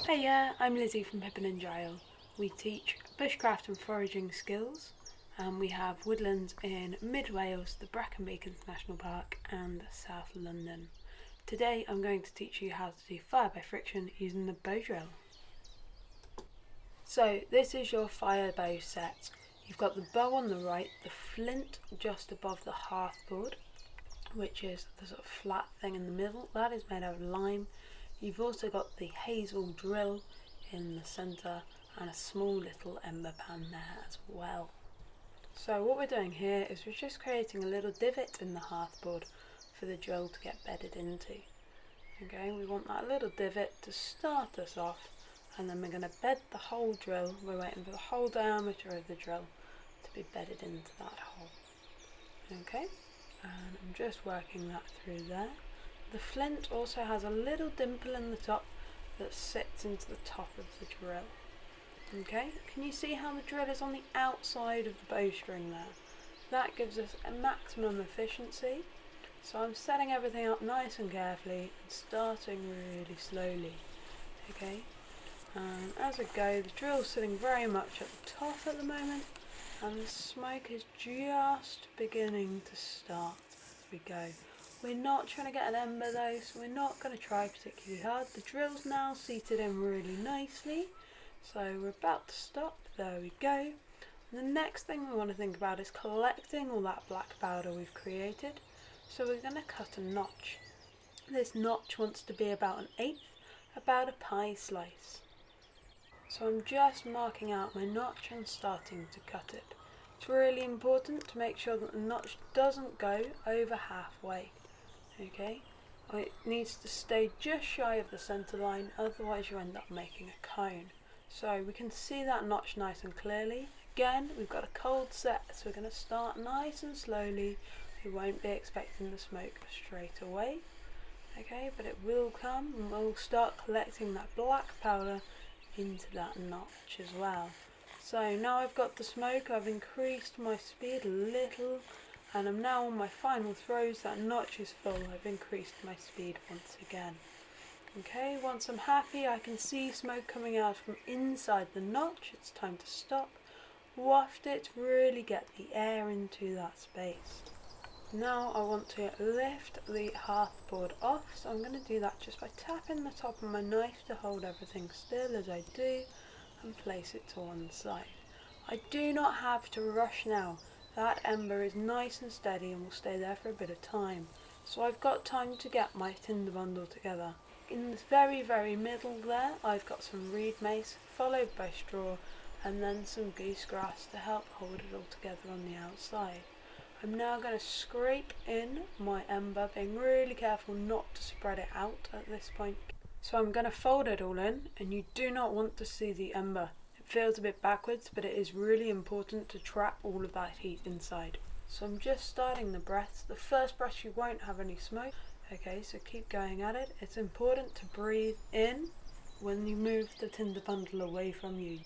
Hey, I'm Lizzy from Pippin Gile. We teach bushcraft and foraging skills, and we have woodlands in Mid Wales, the Brecon Beacons National Park and South London. Today I'm going to teach you how to do fire by friction using the bow drill. So this is your fire bow set. You've got the bow on the right, the flint just above the hearthboard, which is the sort of flat thing in the middle, that is made out of lime. You've also got the hazel drill in the centre and a small little ember pan there as well. So what we're doing here is we're just creating a little divot in the hearthboard for the drill to get bedded into. Okay, we want that little divot to start us off, and then we're going to bed the whole drill. We're waiting for the whole diameter of the drill to be bedded into that hole. Okay, and I'm just working that through there. The flint also has a little dimple in the top that sits into the top of the drill. Okay, can you see how the drill is on the outside of the bowstring there? That gives us a maximum efficiency. So I'm setting everything up nice and carefully and starting really slowly. Okay, and as I go, the drill's sitting very much at the top at the moment, and the smoke is just beginning to start as we go. We're not trying to get an ember though, so we're not going to try particularly hard. The drill's now seated in really nicely, so we're about to stop. There we go. And the next thing we want to think about is collecting all that black powder we've created. So we're going to cut a notch. This notch wants to be about 1/8, about a pie slice. So I'm just marking out my notch and starting to cut it. It's really important to make sure that the notch doesn't go over halfway. Okay, it needs to stay just shy of the centre line, otherwise you end up making a cone. So we can see that notch nice and clearly. Again, we've got a cold set, so we're going to start nice and slowly. We won't be expecting the smoke straight away. Okay, but it will come, and we'll start collecting that black powder into that notch as well. So now I've got the smoke, I've increased my speed a little, and I'm now on my final throws. That notch is full. I've increased my speed once again. Okay, once I'm happy, I can see smoke coming out from inside the notch. It's time to stop. Waft it, really get the air into that space. Now I want to lift the hearthboard off, so I'm going to do that just by tapping the top of my knife to hold everything still as I do, and place it to one side. I do not have to rush now. That ember is nice and steady and will stay there for a bit of time. So I've got time to get my tinder bundle together. In the very middle there, I've got some reed mace, followed by straw, and then some goose grass to help hold it all together on the outside. I'm now going to scrape in my ember, being really careful not to spread it out at this point. So I'm going to fold it all in, and you do not want to see the ember. It feels a bit backwards, but it is really important to trap all of that heat inside. So I'm just starting the breaths. The first breath you won't have any smoke. Okay, so keep going at it. It's important to breathe in when you move the tinder bundle away from you.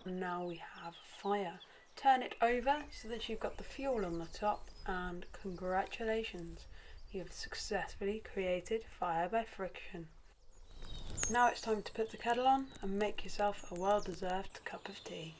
And now we have fire. Turn it over so that you've got the fuel on the top, and congratulations, you have successfully created fire by friction. Now it's time to put the kettle on and make yourself a well-deserved cup of tea.